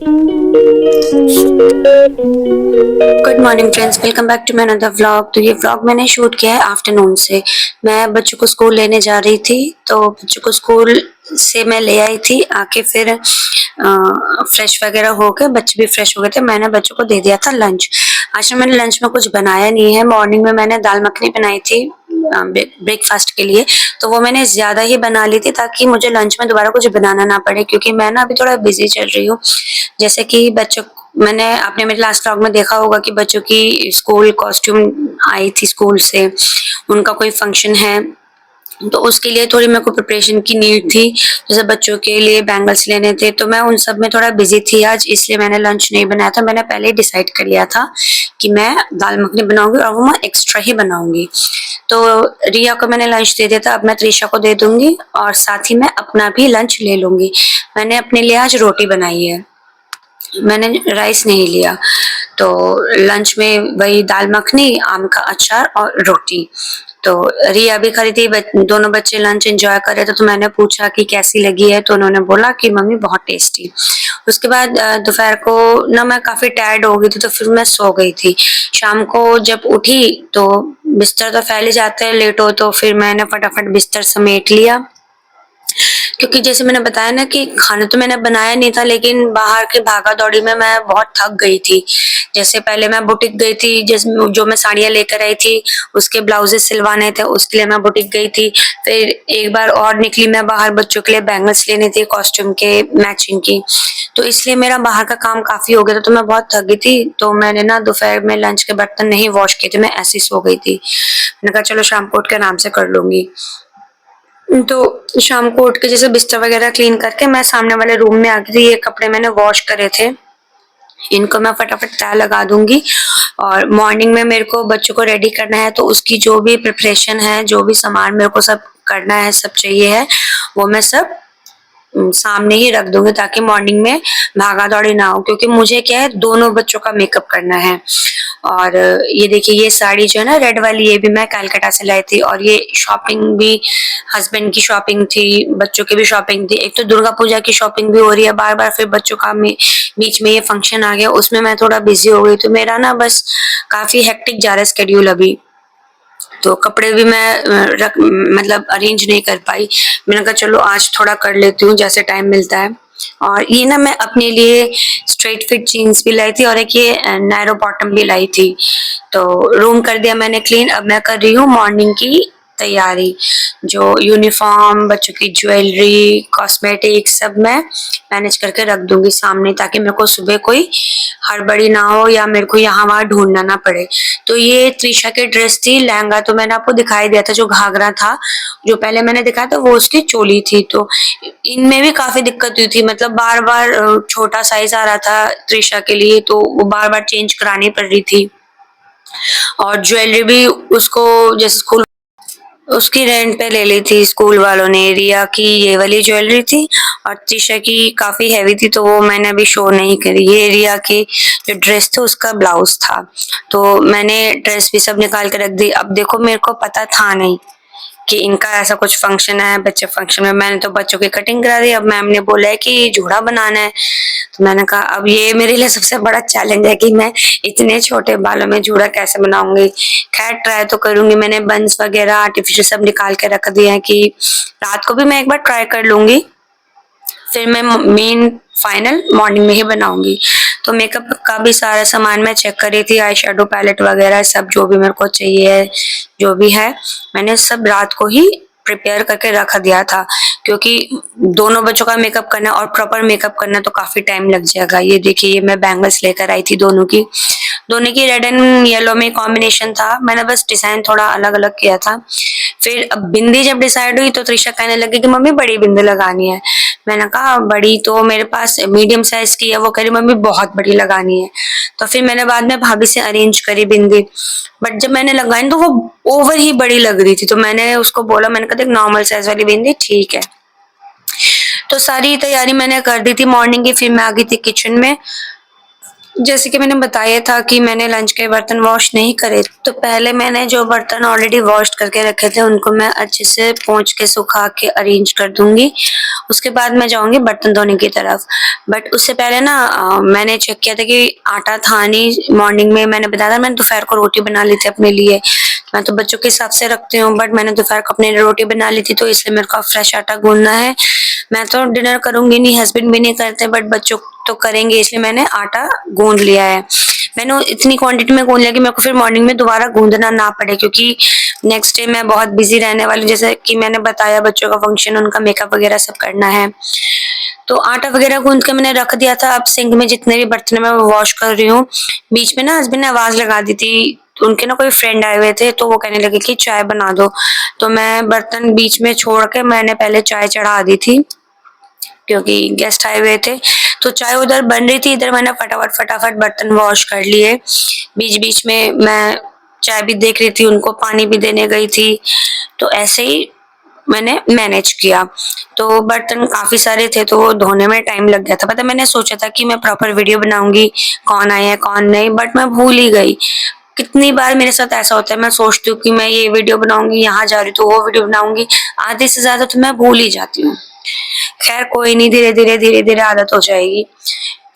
Good morning friends, welcome back to my another vlog. तो ये vlog मैंने shoot किया है आफ्टरनून से। मैं बच्चों को स्कूल लेने जा रही थी, तो बच्चों को स्कूल से मैं ले आई थी। आके फिर फ्रेश वगैरह होकर बच्चे भी फ्रेश हो गए थे। मैंने बच्चों को दे दिया था लंच। आज मैंने लंच में कुछ बनाया नहीं है। मॉर्निंग में मैंने दाल मखनी बनाई थी ब्रेकफास्ट के लिए, तो वो मैंने ज्यादा ही बना ली थी ताकि मुझे लंच में दोबारा कुछ बनाना ना पड़े, क्योंकि मैं ना अभी थोड़ा बिजी चल रही हूँ। जैसे कि बच्चों मैंने आपने मेरे लास्ट व्लॉग में देखा होगा कि बच्चों की स्कूल कॉस्ट्यूम आई थी स्कूल से, उनका कोई फंक्शन है, तो उसके लिए थोड़ी मेरे को प्रिपरेशन की नीड थी। जैसे बच्चों के लिए बैंगल्स लेने थे, तो मैं उन सब में थोड़ा बिजी थी आज, इसलिए मैंने लंच नहीं बनाया था। मैंने पहले ही डिसाइड कर लिया था कि मैं दाल मखनी बनाऊंगी और वो मैं एक्स्ट्रा ही बनाऊंगी। तो रिया को मैंने लंच दे दिया था, अब मैं त्रिशा को दे दूंगी और साथ ही मैं अपना भी लंच ले लूंगी। मैंने अपने लिए आज रोटी बनाई है, मैंने राइस नहीं लिया। तो लंच में वही दाल मखनी, आम का अचार और रोटी। तो रिया भी खरी थी, दोनों बच्चे लंच एंजॉय कर रहे थे, तो मैंने पूछा कि कैसी लगी है, तो उन्होंने बोला कि मम्मी बहुत टेस्टी। उसके बाद दोपहर को ना मैं काफी टायर्ड हो गई थी, तो फिर मैं सो गई थी। शाम को जब उठी तो बिस्तर तो फैल ही जाते हैं लेट हो, तो फिर मैंने फटाफट बिस्तर समेट लिया। क्योंकि जैसे मैंने बताया ना कि खाना तो मैंने बनाया नहीं था, लेकिन बाहर की भागा दौड़ी में मैं बहुत थक गई थी। जैसे पहले मैं बुटीक गई थी, जिसमें जो मैं साड़ियाँ लेकर आई थी उसके ब्लाउजेस सिलवाने थे, उसके लिए मैं बुटीक गई थी। फिर एक बार और निकली मैं बाहर बच्चों के लिए बैंगल्स लेने थे कॉस्ट्यूम के मैचिंग की, तो इसलिए मेरा बाहर का काम काफी हो गया था, तो मैं बहुत थक गई थी। तो मैंने ना दोपहर में लंच के बर्तन नहीं वॉश किए थे, मैं ऐसे ही सो गई थी। मैंने कहा चलो शाम को उठ के आराम से कर लूंगी। तो शाम को उठ के जैसे बिस्तर वगैरह क्लीन करके मैं सामने वाले रूम में आ गई थी। ये कपड़े मैंने वॉश करे थे, इनको मैं फटाफट तय लगा दूंगी। और मॉर्निंग में मेरे को बच्चों को रेडी करना है, तो उसकी जो भी प्रिपरेशन है, जो भी सामान मेरे को सब करना है, सब चाहिए है, वो मैं सब सामने ही रख दूंगी ताकि मॉर्निंग में भागा दौड़ी ना हो। क्योंकि मुझे क्या है, दोनों बच्चों का मेकअप करना है। और ये देखिए, ये साड़ी जो है ना रेड वाली, ये भी मैं कलकत्ता से लाई थी। और ये शॉपिंग भी हस्बैंड की शॉपिंग थी, बच्चों की भी शॉपिंग थी। एक तो दुर्गा पूजा की शॉपिंग भी हो रही है बार बार, फिर बच्चों का बीच में ये फंक्शन आ गया, उसमें मैं थोड़ा बिजी हो गई। तो मेरा ना बस काफी हेक्टिक जा रहा है स्केड्यूल अभी। तो कपड़े भी मैं रख मतलब अरेंज नहीं कर पाई। मैंने कहा चलो आज थोड़ा कर लेती हूँ जैसे टाइम मिलता है। और ये ना मैं अपने लिए स्ट्रेट फिट जीन्स भी लाई थी और एक ये नैरो बॉटम भी लाई थी। तो रूम कर दिया मैंने क्लीन। अब मैं कर रही हूँ मॉर्निंग की तैयारी। जो यूनिफॉर्म, बच्चों की ज्वेलरी, कॉस्मेटिक सब मैं मैनेज करके रख दूंगी सामने, ताकि मेरे को सुबह कोई हड़बड़ी ना हो या मेरे को यहाँ वहाँ ढूंढना ना पड़े। तो ये त्रिशा की ड्रेस थी। लहंगा तो मैंने आपको दिखाई दिया था, जो घाघरा था जो पहले मैंने दिखाया था वो उसकी चोली थी। तो इनमें भी काफी दिक्कत हुई थी, मतलब बार बार छोटा साइज आ रहा था त्रिशा के लिए, तो वो बार बार चेंज करानी पड़ रही थी। और ज्वेलरी भी उसको जैसे स्कूल उसकी रेंट पे ले ली थी स्कूल वालों ने। रिया की ये वाली ज्वेलरी थी और त्रिशा की काफी हैवी थी, तो वो मैंने अभी शो नहीं करी। ये रिया की जो ड्रेस थी उसका ब्लाउज था, तो मैंने ड्रेस भी सब निकाल के रख दी। अब देखो, मेरे को पता था नहीं कि इनका ऐसा कुछ फंक्शन है बच्चे फंक्शन में। मैंने तो बच्चों की कटिंग करा दी। अब मैम ने बोला है कि जूड़ा बनाना है, तो मैंने कहा अब ये मेरे लिए सबसे बड़ा चैलेंज है कि मैं इतने छोटे बालों में जूड़ा कैसे बनाऊंगी। खैर ट्राई तो करूंगी। मैंने बंस वगैरह आर्टिफिशियल सब निकाल के रख दिया है कि रात को भी मैं एक बार ट्राई कर लूंगी, फिर मैं मेन फाइनल मॉर्निंग में ही बनाऊंगी। तो मेकअप का भी सारा सामान मैं चेक कर रही थी, आई शेडो पैलेट वगैरह सब जो भी मेरे को चाहिए है, जो भी है मैंने सब रात को ही प्रिपेयर करके रख दिया था। क्योंकि दोनों बच्चों का मेकअप करना और प्रॉपर मेकअप करना तो काफी टाइम लग जाएगा। ये देखिए, ये मैं बैंगल्स लेकर आई थी दोनों की रेड एंड येलो में कॉम्बिनेशन था। मैंने बस डिजाइन थोड़ा अलग अलग किया था। फिर अब बिंदी जब डिसाइड हुई तो त्रिशा कहने लगी कि मम्मी बड़ी बिंदी लगानी है। मैंने कहा बड़ी तो मेरे पास मीडियम साइज की है। वो कह रही मम्मी बहुत बड़ी लगानी है। तो फिर मैंने बाद में भाभी से अरेंज करी बिंदी, बट जब मैंने लगाई तो वो ओवर ही बड़ी लग रही थी। तो मैंने उसको बोला, मैंने कहा देख नॉर्मल साइज वाली बिंदी ठीक है। तो सारी तैयारी मैंने कर दी थी मॉर्निंग की। फिर मैं आ गई थी किचन में। जैसे कि मैंने बताया था कि मैंने लंच के बर्तन वॉश नहीं करे, तो पहले मैंने जो बर्तन ऑलरेडी वॉश करके रखे थे उनको मैं अच्छे से पोंछ के सुखा के अरेंज कर दूंगी। उसके बाद मैं जाऊंगी बर्तन धोने की तरफ। बट उससे पहले ना मैंने चेक किया था कि आटा था नहीं। मॉर्निंग में मैंने बताया था मैंने दोपहर को रोटी बना ली थी अपने लिए। मैं तो बच्चों के हिसाब से रखती हूँ, बट मैंने दोपहर को अपने लिए रोटी बना ली थी, तो इसलिए मेरे को फ्रेश आटा गूंदना है। मैं तो डिनर करूंगी नहीं, हस्बैंड भी नहीं करते, बट बच्चों तो करेंगे, इसलिए मैंने आटा गूंद लिया है। मैंने इतनी क्वांटिटी में गूंद लिया कि मेरे को फिर मॉर्निंग में दोबारा गूंदना ना पड़े, क्योंकि नेक्स्ट डे मैं बहुत बिजी रहने वाली हूँ। जैसे कि मैंने बताया बच्चों का फंक्शन, उनका मेकअप वगैरह सब करना है। तो आटा वगैरह गूंद के मैंने रख दिया था। अब सिंक में जितने भी बर्तन है मैं वो वॉश कर रही हूँ। बीच में ना हस्बैंड ने आवाज लगा दी थी, तो उनके ना कोई फ्रेंड आए हुए थे, तो वो कहने लगे कि चाय बना दो। तो मैं बर्तन बीच में छोड़ के मैंने पहले चाय चढ़ा दी थी, क्योंकि गेस्ट आए हुए थे। तो चाय उधर बन रही थी, इधर मैंने फटाफट फटाफट बर्तन वॉश कर लिए। बीच बीच में मैं चाय भी देख रही थी, उनको पानी भी देने गई थी। तो ऐसे ही मैंने मैनेज किया। तो बर्तन काफी सारे थे, तो वो धोने में टाइम लग गया था। पता मैंने सोचा था कि मैं प्रॉपर वीडियो बनाऊंगी, कौन आया है कौन नहीं, बट मैं भूल ही गई। कितनी बार मेरे साथ ऐसा होता है, मैं सोचती हूँ कि मैं ये वीडियो बनाऊंगी, यहाँ जा रही हूँ तो वो वीडियो बनाऊंगी, आधे से ज्यादा तो मैं भूल ही जाती हूँ। खैर कोई नहीं, धीरे धीरे आदत हो जाएगी।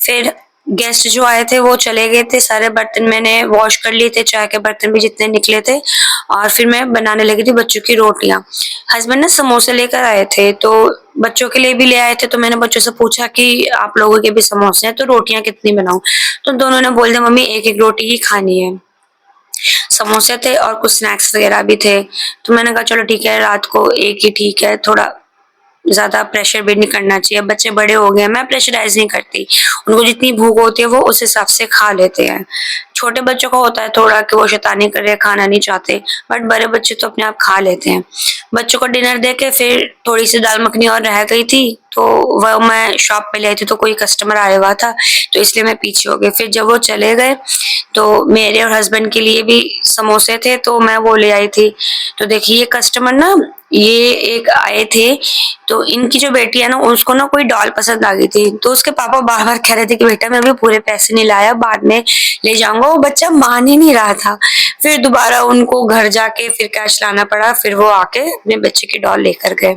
फिर गेस्ट जो आए थे वो चले गए थे, सारे बर्तन मैंने वॉश कर लिए थे, चाय के बर्तन भी जितने निकले थे। और फिर मैं बनाने लगी थी बच्चों की रोटियां। हस्बैंड ने समोसे लेकर आए थे, तो बच्चों के लिए भी ले आए थे। तो मैंने बच्चों से पूछा कि आप लोगों के भी समोसे हैं, तो रोटियां कितनी बनाऊं। तो दोनों ने बोल दिया मम्मी एक एक रोटी ही खानी है। समोसे थे और कुछ स्नैक्स वगैरह भी थे। तो मैंने कहा चलो ठीक है, रात को एक ही ठीक है, थोड़ा ज्यादा प्रेशर भी नहीं करना चाहिए। बच्चे बड़े हो गए, मैं प्रेशराइज नहीं करती। उनको जितनी भूख होती है वो उस हिसाब से खा लेते हैं। छोटे बच्चों का होता है थोड़ा कि वो शैतानी कर रहे, खाना नहीं चाहते, बट बड़े बच्चे तो अपने आप खा लेते हैं। बच्चों को डिनर दे के फिर थोड़ी सी दाल मखनी और रह गई थी, तो वह मैं शॉप पे ले आई थी, तो कोई कस्टमर आया हुआ था, तो इसलिए मैं पीछे हो गई। फिर जब वो चले गए तो मेरे और हस्बैंड के लिए भी समोसे थे, तो मैं वो ले आई थी। तो देखिए ये कस्टमर ना, ये एक आए थे, तो इनकी जो बेटी है ना उसको ना कोई डॉल पसंद आ गई थी। तो उसके पापा बार बार कह रहे थे कि बेटा मैं अभी पूरे पैसे नहीं लाया, बाद में ले जाऊंगा। वो बच्चा मान ही नहीं रहा था। फिर दोबारा उनको घर जाके फिर कैश लाना पड़ा, फिर वो आके अपने बच्चे की डॉल लेकर गए।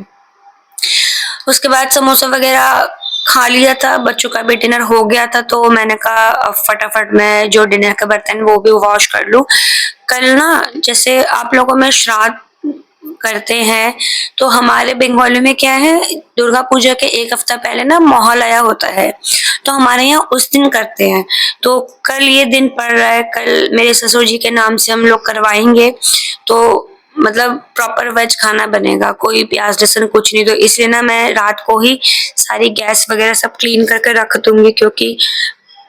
उसके बाद समोसा वगैरह खा लिया था, बच्चों का भी डिनर हो गया था। तो मैंने कहा अब फटाफट मैं जो डिनर का बर्तन वो भी वॉश कर लूं। कल ना जैसे आप लोगों में श्राद्ध करते हैं, तो हमारे बंगाली में क्या है, दुर्गा पूजा के एक हफ्ता पहले ना महालया होता है, तो हमारे यहाँ उस दिन करते हैं। तो कल ये दिन पड़ रहा है, कल मेरे ससुर जी के नाम से हम लोग करवाएंगे। तो मतलब प्रॉपर वेज खाना बनेगा, कोई प्याज लहसुन कुछ नहीं। तो इसलिए ना मैं रात को ही सारी गैस वगैरह सब क्लीन करके रख दूंगी, क्योंकि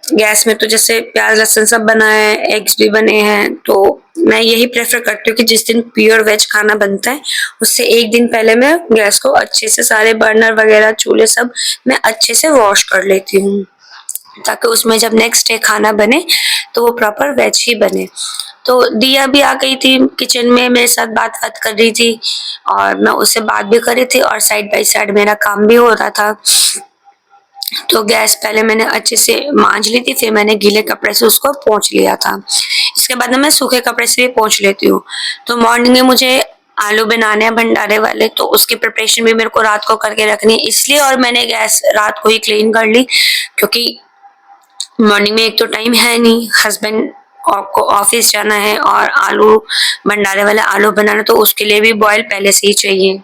गैस में तो जैसे प्याज लहसुन सब बना है, एग्स भी बने हैं। तो मैं यही प्रेफर करती हूँ कि जिस दिन प्योर वेज खाना बनता है उससे एक दिन पहले मैं गैस को अच्छे से, सारे बर्नर वगैरह चूल्हे सब मैं अच्छे से वॉश कर लेती हूँ, ताकि उसमें जब नेक्स्ट डे खाना बने तो वो प्रॉपर वेज ही बने। तो दिया भी आ गई थी किचन में, मेरे साथ बात बात कर रही थी, और मैं उससे बात भी कर रही थी और साइड बाय साइड मेरा काम भी हो रहा था। तो गैस पहले मैंने अच्छे से मांज ली थी, फिर मैंने गीले कपड़े से उसको पोंछ लिया था। इसके बाद मैं सूखे कपड़े से भी पोंछ लेती हूँ। तो मॉर्निंग में मुझे आलू बनाने हैं भंडारे वाले, तो उसकी प्रिपरेशन भी मेरे को रात को करके रखनी है, इसलिए और मैंने गैस रात को ही क्लीन कर ली, क्योंकि मॉर्निंग में एक तो टाइम है नहीं, हस्बैंड को ऑफिस जाना है, और आलू भंडारे वाले आलू बनाना, तो उसके लिए भी बॉयल पहले से ही चाहिए।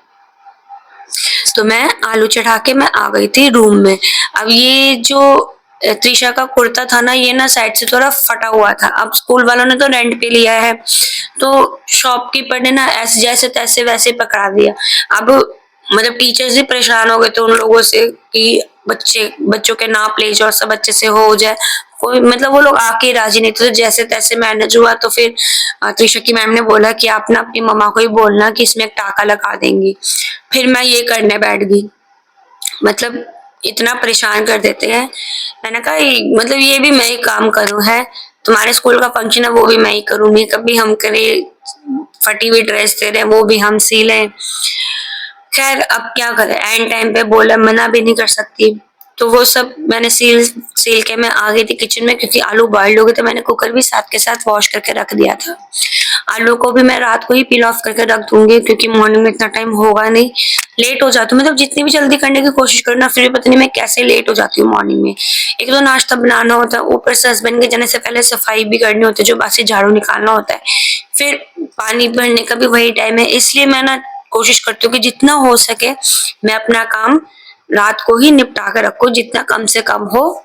तो मैं आलू चढ़ा के मैं आ गई थी रूम में। अब ये जो त्रिशा का कुर्ता था ना, ये ना साइड से थोड़ा फटा हुआ था। अब स्कूल वालों ने तो रेंट पे लिया है, तो शॉपकीपर ने ना ऐसे जैसे तैसे वैसे पकड़ा दिया। अब मतलब टीचर्स भी परेशान हो गए थे उन लोगों से कि बच्चों के नाप ले जाओ, सब अच्छे से हो जाए। कोई मतलब वो लोग आके राजी नहीं थे, तो जैसे तैसे मैनेज हुआ। तो फिर त्रिशा की मैम ने बोला कि आप ना अपनी मम्मा को ही बोलना कि इसमें एक टाका लगा देंगी। फिर मैं ये करने बैठ गई। मतलब इतना परेशान कर देते हैं। मैंने कहा मतलब ये भी मैं ही काम करूं है, तुम्हारे स्कूल का फंक्शन है वो भी मैं ही करूं, मेकअप भी हम करें, फटी हुई ड्रेस दे रहे हैं वो भी हम सी लें। खैर अब क्या करें, एंड टाइम पे बोला, मना भी नहीं कर सकती। तो वो सब मैंने सील के मैं आ गई थी किचन में, क्योंकि आलू बॉइल्ड हो गए थे। मैंने कुकर भी साथ के साथ वॉश करके रख दिया था। आलू को भी मैं रात को ही पील ऑफ करके रख दूंगी, क्योंकि मॉर्निंग में इतना टाइम होगा नहीं, लेट हो जाती हूँ। मतलब जितनी भी जल्दी करने की कोशिश करूँ ना, फिर भी पता नहीं मैं कैसे लेट हो जाती हूँ मॉर्निंग में। एक तो नाश्ता बनाना होता है, ऊपर से हस्बैंड के जाने से पहले सफाई भी करनी होती है, जो बासी झाड़ू निकालना होता है, फिर पानी भरने का भी वही टाइम है। इसलिए मैं ना कोशिश करती हूँ कि जितना हो सके मैं अपना काम रात को ही निपटा कर रखूं, जितना कम से कम हो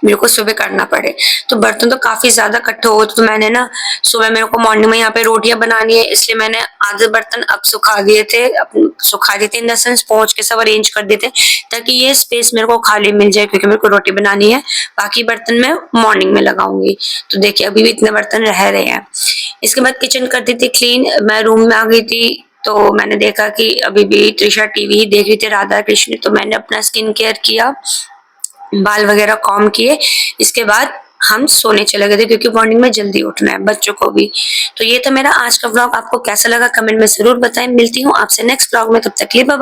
मेरे को सुबह करना पड़े। तो बर्तन तो काफी ज्यादा इकट्ठे हो, तो मैंने ना सुबह मेरे को मॉर्निंग में यहाँ पे रोटियां बनानी है, इसलिए मैंने आधे बर्तन अब सुखा दिए थे इन द सेंस पहुंच के सब अरेंज कर देते, ताकि ये स्पेस मेरे को खाली मिल जाए, क्योंकि मेरे को रोटी बनानी है। बाकी बर्तन मैं मॉर्निंग में लगाऊंगी। तो देखिए अभी भी इतने बर्तन रह रहे हैं। इसके बाद किचन कर दी थी क्लीन, मैं रूम में आ गई थी। तो मैंने देखा कि अभी भी त्रिशा टीवी ही देख रही थी, राधा कृष्ण। तो मैंने अपना स्किन केयर किया, बाल वगैरह कॉम किए। इसके बाद हम सोने चले गए थे, क्योंकि मॉर्निंग में जल्दी उठना है बच्चों को भी। तो ये था मेरा आज का व्लॉग। आपको कैसा लगा कमेंट में जरूर बताएं। मिलती हूँ आपसे नेक्स्ट व्लॉग में, तब तक के लिए बाय बाय।